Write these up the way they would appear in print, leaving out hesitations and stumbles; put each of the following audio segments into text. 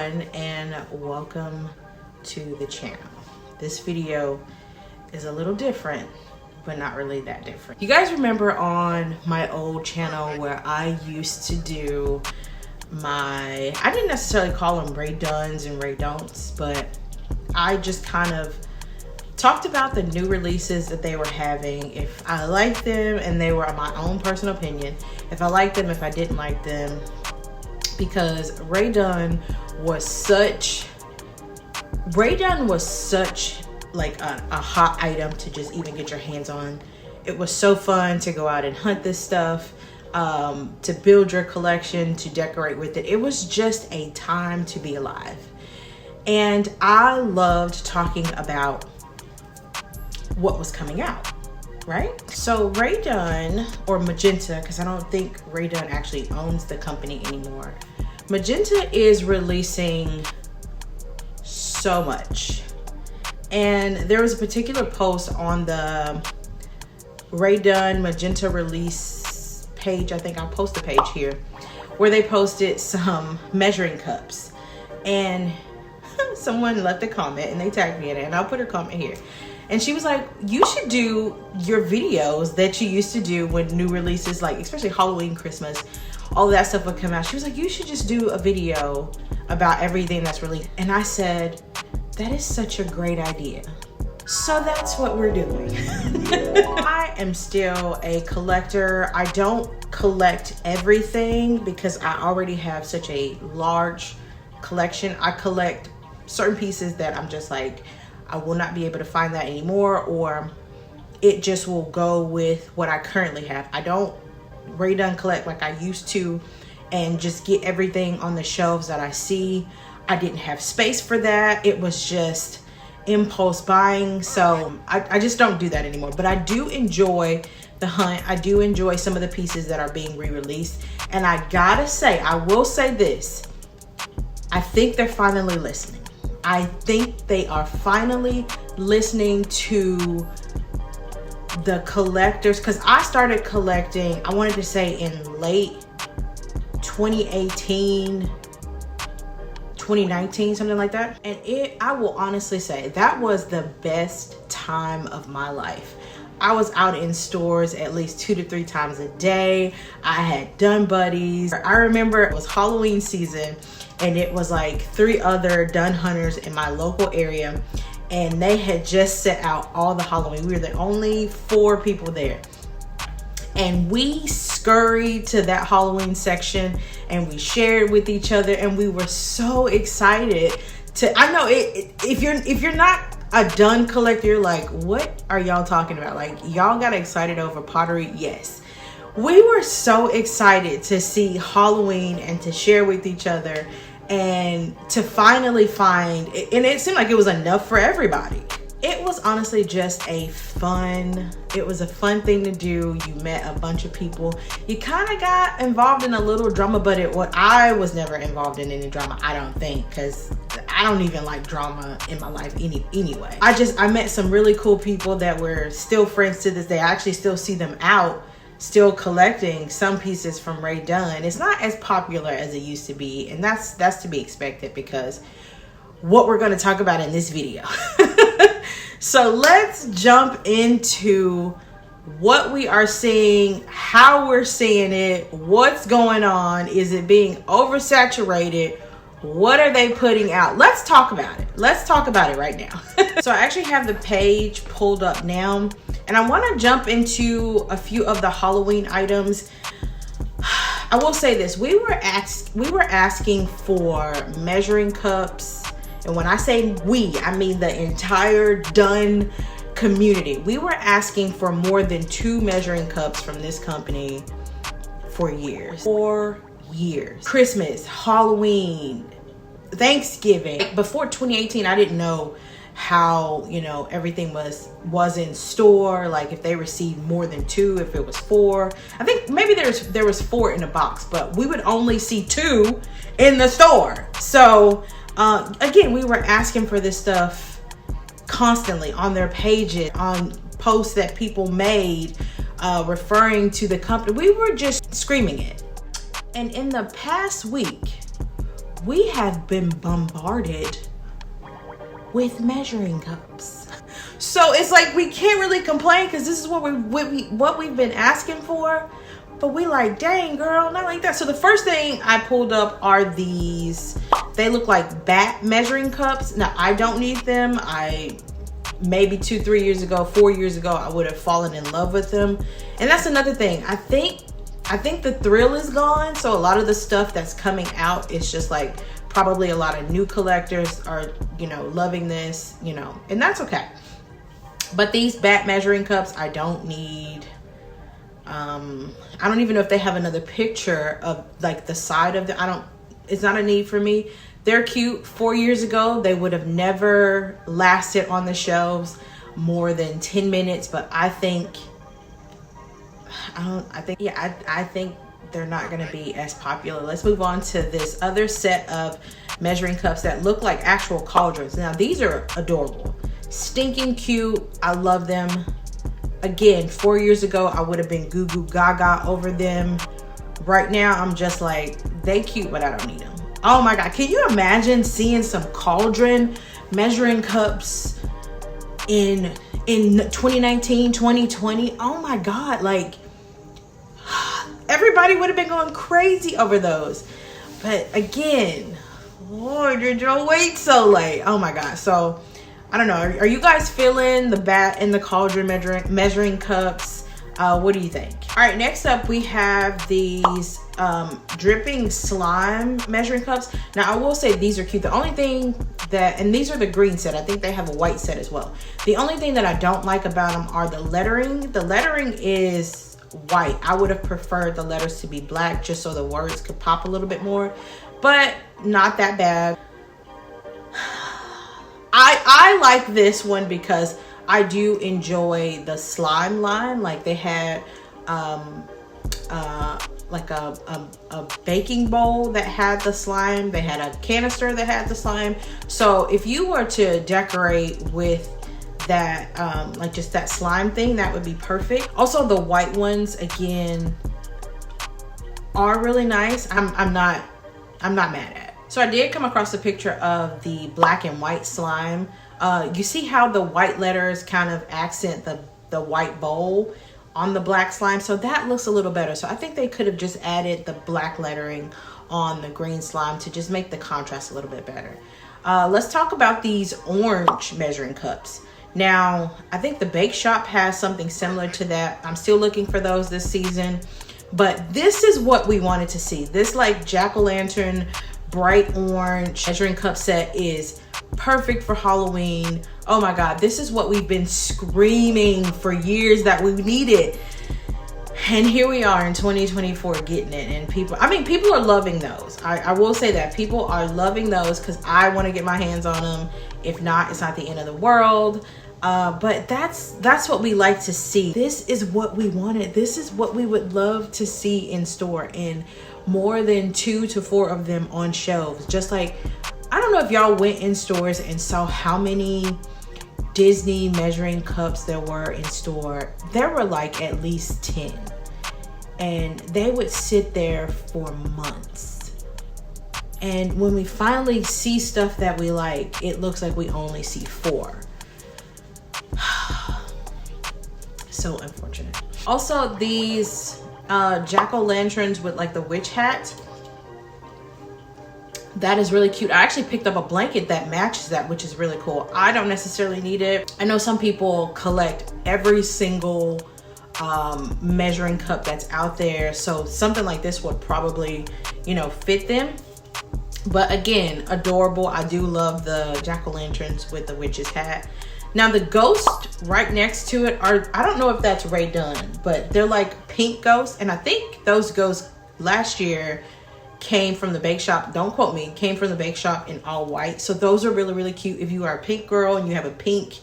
everyone, and welcome to the channel. This video is a little different, but not really that different. You guys remember on my old channel where I used to do I didn't necessarily call them RAE DUNNs and RAE DON'Ts, but I just kind of talked about the new releases that they were having, if I liked them, and they were my own personal opinion, if I liked them, if I didn't like them, because RAE DUNN was such like a hot item to just even get your hands on. It was so fun to go out and hunt this stuff, to build your collection, to decorate with it. It was just a time to be alive. And I loved talking about what was coming out, right? So RAE DUNN, or Magenta, because I don't think RAE DUNN actually owns the company anymore. Magenta is releasing so much. And there was a particular post on the RAE DUNN Magenta release page, I think I'll post the page here, where they posted some measuring cups. And someone left a comment and they tagged me in it, and I'll put her comment here. And she was like, you should do your videos that you used to do when new releases, like especially Halloween, Christmas, all of that stuff would come out. She was like, you should just do a video about everything that's released. And I said, that is such a great idea. So that's what we're doing. I am still a collector. I don't collect everything because I already have such a large collection. I collect certain pieces that I'm just like, I will not be able to find that anymore, or it just will go with what I currently have. I don't RAE DUNN collect like I used to and just get everything on the shelves that I see. I didn't have space for that. It was just impulse buying. So I just don't do that anymore. But I do enjoy the hunt. I do enjoy some of the pieces that are being re-released. And I gotta say, I will say this, I think they're finally listening. I think they are finally listening to the collectors, because I started collecting, I wanted to say in late 2018, 2019, something like that. And I will honestly say that was the best time of my life. I was out in stores at least 2 to 3 times a day. I had DUNN buddies. I remember it was Halloween season, and it was like 3 other DUNN hunters in my local area, and they had just set out all the Halloween. We were the only 4 people there. And we scurried to that Halloween section and we shared with each other, and we were so excited I know if you're not a DUNN collector, you're like, what are y'all talking about? Like, y'all got excited over pottery? Yes. We were so excited to see Halloween and to share with each other and to finally find, and it seemed like it was enough for everybody. It was honestly just it was a fun thing to do. You met a bunch of people. You kind of got involved in a little drama, but I was never involved in any drama, I don't think, because I don't even like drama in my life anyway. I met some really cool people that we're still friends to this day. I actually still see them out, still collecting some pieces from RAE DUNN. It's not as popular as it used to be, and that's to be expected because what we're going to talk about in this video. So let's jump into what we are seeing, how we're seeing it, what's going on. Is it being oversaturated? What are they putting out? Let's talk about it. Let's talk about it right now. So I actually have the page pulled up now, and I want to jump into a few of the Halloween items. I will say this, we were asking for measuring cups. And when I say we, I mean the entire DUNN community. We were asking for more than 2 measuring cups from this company for years. 4 years. Christmas, Halloween, Thanksgiving. Before 2018, I didn't know how, everything was in store, like if they received more than 2, if it was 4. I think maybe there was 4 in a box, but we would only see 2 in the store. So again, we were asking for this stuff constantly on their pages, on posts that people made referring to the company. We were just screaming it. And in the past week, we have been bombarded with measuring cups. So it's like we can't really complain because this is what we've been asking for. But we like, dang girl, not like that. So the first thing I pulled up are these. They look like bat measuring cups. Now I don't need them. Maybe 2, 3 years ago, 4 years ago, I would have fallen in love with them. And that's another thing. I think the thrill is gone. So a lot of the stuff that's coming out is just like probably a lot of new collectors are, you know, loving this, you know, and that's okay. But these bat measuring cups, I don't need. I don't even know if they have another picture of like the side of the, it's not a need for me. They're cute. 4 years ago, they would have never lasted on the shelves more than 10 minutes. But I think they're not going to be as popular. Let's move on to this other set of measuring cups that look like actual cauldrons. Now, these are adorable. Stinking cute. I love them. Again, 4 years ago, I would have been goo goo gaga over them. Right now, I'm just like, they cute, but I don't need them. Oh my God, can you imagine seeing some cauldron measuring cups in 2019, 2020? Oh my God, like everybody would have been going crazy over those. But again, Lord, did you wait so late? Oh my God. So I don't know. Are you guys feeling the bat and the cauldron measuring cups? What do you think? All right, next up we have these dripping slime measuring cups. Now I will say these are cute. The only thing and these are the green set. I think they have a white set as well. The only thing that I don't like about them are the lettering. The lettering is white. I would have preferred the letters to be black just so the words could pop a little bit more, but not that bad. I like this one because I do enjoy the slime line. Like they had like a baking bowl that had the slime. They had a canister that had the slime. So if you were to decorate with that like just that slime thing, that would be perfect. Also the white ones again are really nice. I'm not mad at. So I did come across a picture of the black and white slime. You see how the white letters kind of accent the white bowl on the black slime, so that looks a little better. So I think they could have just added the black lettering on the green slime to just make the contrast a little bit better. Let's talk about these orange measuring cups. Now I think the Bake Shop has something similar to that. I'm still looking for those this season, but this is what we wanted to see. This like jack-o'-lantern bright orange measuring cup set is perfect for Halloween. Oh my God, this is what we've been screaming for years that we needed. And here we are in 2024 getting it. And people are loving those. I will say that people are loving those because I want to get my hands on them. If not, it's not the end of the world. But that's what we like to see. This is what we wanted. This is what we would love to see in store, and more than 2 to 4 of them on shelves. Just like, I don't know if y'all went in stores and saw how many Disney measuring cups there were in store. There were like at least 10, and they would sit there for months. And when we finally see stuff that we like, it looks like we only see 4. So unfortunate. Also, these jack-o'-lanterns with like the witch hat, that is really cute. I actually picked up a blanket that matches that, which is really cool. I don't necessarily need it. I know some people collect every single measuring cup that's out there, so something like this would probably, you know, fit them. But again, adorable. I do love the jack-o'-lanterns with the witch's hat. Now the ghost right next to it are, I don't know if that's Ray Dunn, but they're like pink ghosts. And I think those ghosts last year came from the Bake Shop. Don't quote me, came from the Bake Shop in all white. So those are really, really cute. If you are a pink girl and you have a pink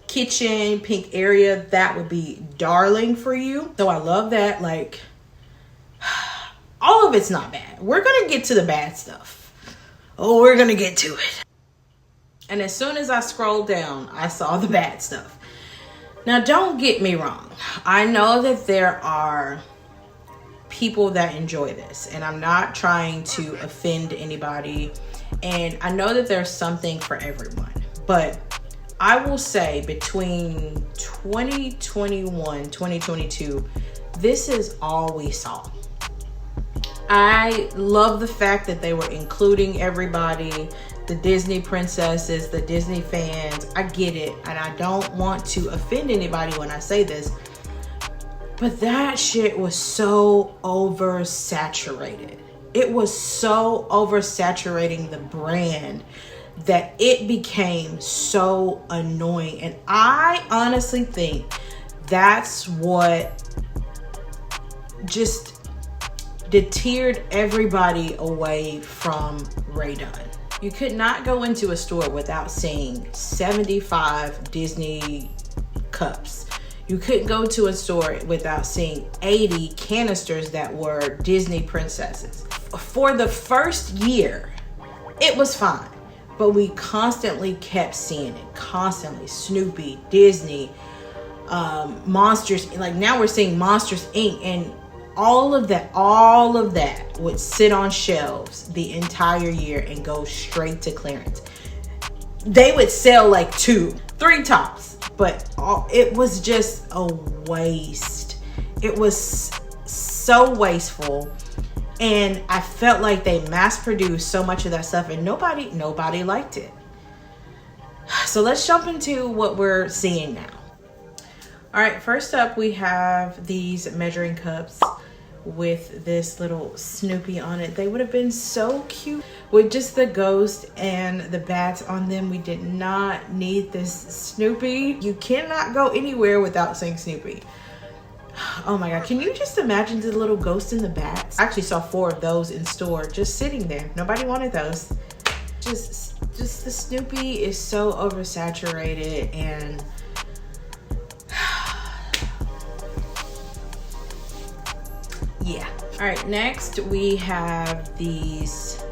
kitchen, pink area, that would be darling for you. So I love that. Like, all of it's not bad. We're gonna get to the bad stuff. Oh, we're gonna get to it. And as soon as I scrolled down, I saw the bad stuff. Now, don't get me wrong. I know that there are people that enjoy this, and I'm not trying to offend anybody, and I know that there's something for everyone, but I will say between 2021, 2022, this is all we saw. I love the fact that they were including everybody, the Disney princesses, the Disney fans. I get it, and I don't want to offend anybody when I say this, but that shit was so oversaturated. It was so oversaturating the brand that it became so annoying. And I honestly think that's what just deterred everybody away from DUNN. You could not go into a store without seeing 75 Disney cups. You couldn't go to a store without seeing 80 canisters that were Disney princesses. For the first year, it was fine, but we constantly kept seeing it. Constantly. Snoopy, Disney, Monsters. Like now we're seeing Monsters Inc. and all of that would sit on shelves the entire year and go straight to clearance. They would sell like 2, 3 tops, but it was just a waste. It was so wasteful, and I felt like they mass produced so much of that stuff, and nobody liked it. So let's jump into what we're seeing now. All right, first up we have these measuring cups with this little Snoopy on it. They would have been so cute with just the ghost and the bats on them. We did not need this Snoopy. You cannot go anywhere without seeing Snoopy. Oh my God, can you just imagine the little ghost and the bats? I actually saw 4 of those in store just sitting there. Nobody wanted those. Just the Snoopy is so oversaturated, and yeah. All right, next we have these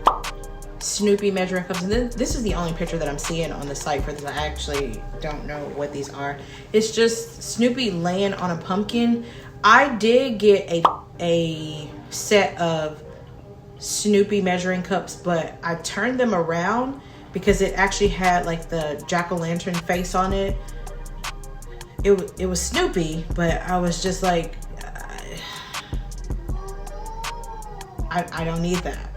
Snoopy measuring cups, and then this is the only picture that I'm seeing on the site for this. I actually don't know what these are. It's just Snoopy laying on a pumpkin. I did get a set of Snoopy measuring cups, but I turned them around because it actually had like the jack-o'-lantern face on it. It was Snoopy, but I was just like, I don't need that.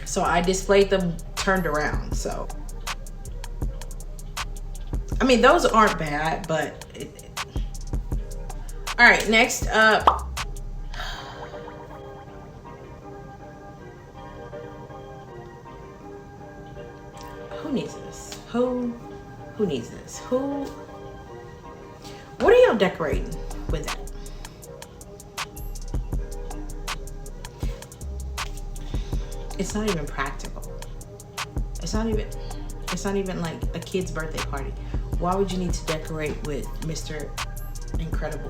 So I displayed them turned around. So, I mean, those aren't bad, but all right, next up. Who needs this? Who needs this? What are y'all decorating with that? It's not even practical. It's not even like a kid's birthday party. Why would you need to decorate with Mr. Incredible?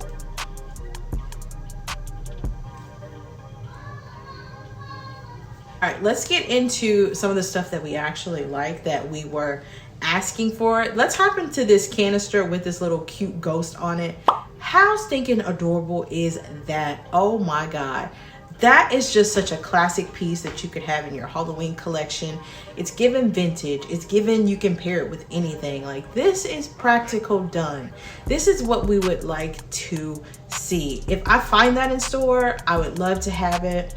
All right, let's get into some of the stuff that we actually like, that we were asking for. Let's hop into this canister with this little cute ghost on it. How stinking adorable is that? Oh my God. That is just such a classic piece that you could have in your Halloween collection. It's given vintage. It's given you can pair it with anything. Like, this is practical done. This is what we would like to see. If I find that in store, I would love to have it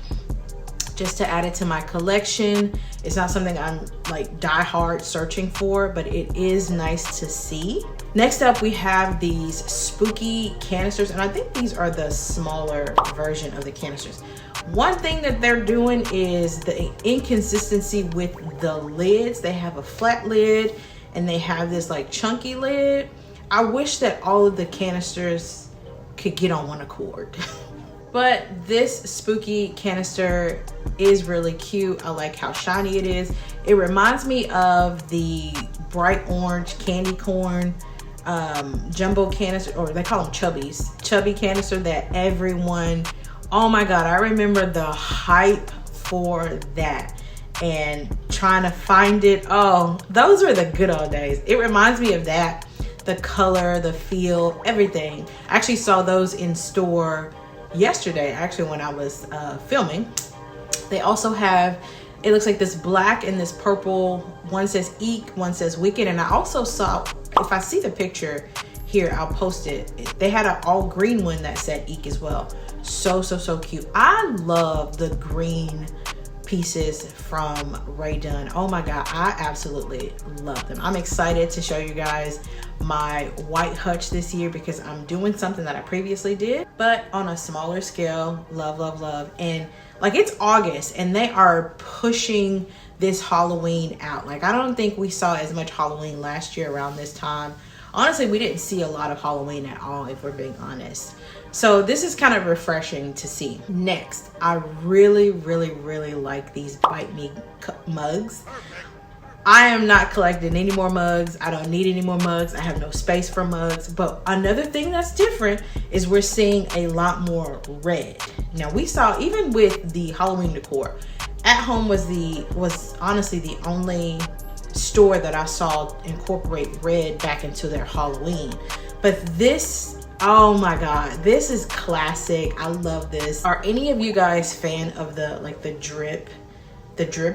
just to add it to my collection. It's not something I'm like die hard searching for, but it is nice to see. Next up, we have these spooky canisters, and I think these are the smaller version of the canisters. One thing that they're doing is the inconsistency with the lids. They have a flat lid and they have this like chunky lid. I wish that all of the canisters could get on one accord. But this spooky canister is really cute. I like how shiny it is. It reminds me of the bright orange candy corn jumbo canister, or they call them chubby canister that everyone, oh my God, I remember the hype for that and trying to find it. Oh, those were the good old days. It reminds me of that. The color, the feel, everything. I actually saw those in store yesterday, actually, when I was filming. They also have, it looks like this black and this purple. One says Eek, one says Wicked. And I also saw, if I see the picture here, I'll post it. They had an all green one that said Eek as well. So cute. I love the green pieces from RAE DUNN. Oh my God, I absolutely love them. I'm excited to show you guys my white hutch this year because I'm doing something that I previously did, but on a smaller scale. Love. And like, it's August and they are pushing this Halloween out. Like, I don't think we saw as much Halloween last year around this time. Honestly, we didn't see a lot of Halloween at all, if we're being honest. So this is kind of refreshing to see. Next, I really like these Bite Me mugs. I am not collecting any more mugs. I don't need any more mugs. I have no space for mugs. But another thing that's different is we're seeing a lot more red. Now, we saw, even with the Halloween decor, At Home was honestly the only store that I saw incorporate red back into their Halloween. But this, oh my God, this is classic. I love this. Are any of you guys fan of the drip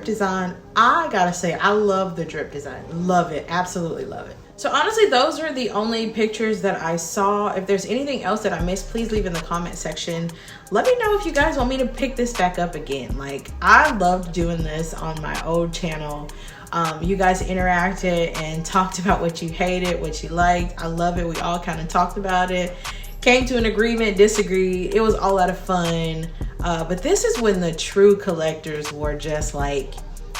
design? I gotta say, I love the drip design. Love it, absolutely love it. So honestly, those are the only pictures that I saw. If there's anything else that I missed, please leave in the comment section. Let me know if you guys want me to pick this back up again. Like, I loved doing this on my old channel. You guys interacted and talked about what you hated, what you liked. I love it. We all kind of talked about it, came to an agreement, disagreed. It was all out of fun. But this is when the true collectors were just like,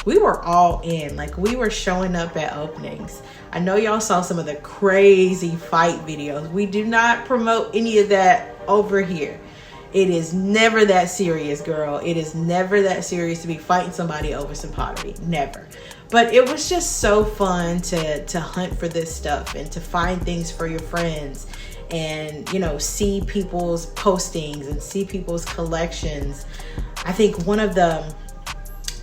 we were all in. Like, we were showing up at openings. I know y'all saw some of the crazy fight videos. We do not promote any of that over here. It is never that serious, girl. It is never that serious to be fighting somebody over some pottery. Never. But it was just so fun to hunt for this stuff and to find things for your friends and, you know, see people's postings and see people's collections. I think one of the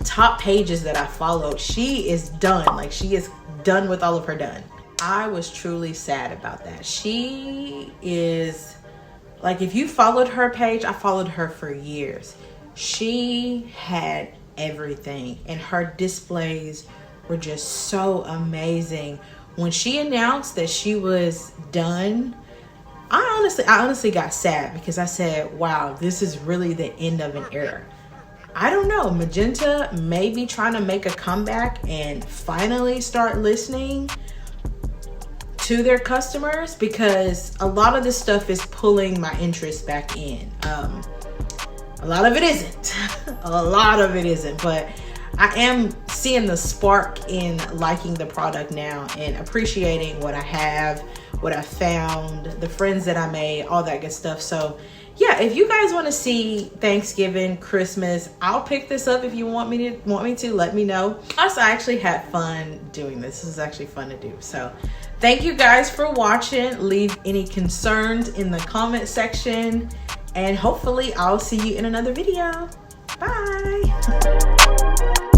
top pages that I followed, she is done. Like, she is done with all of her done. I was truly sad about that. She is, like, if you followed her page, I followed her for years. She had everything and her displays were just so amazing. When she announced that she was done, I honestly got sad because I said, wow, this is really the end of an era. I don't know, Magenta may be trying to make a comeback and finally start listening to their customers, because a lot of this stuff is pulling my interest back in. A lot of it isn't. A lot of it isn't, but I am seeing the spark in liking the product now and appreciating what I have, what I found, the friends that I made, all that good stuff. So yeah, if you guys want to see Thanksgiving, Christmas, I'll pick this up. If you want me to, let me know. Also, I actually had fun doing this. This is actually fun to do. So thank you guys for watching. Leave any concerns in the comment section, and hopefully I'll see you in another video. Bye.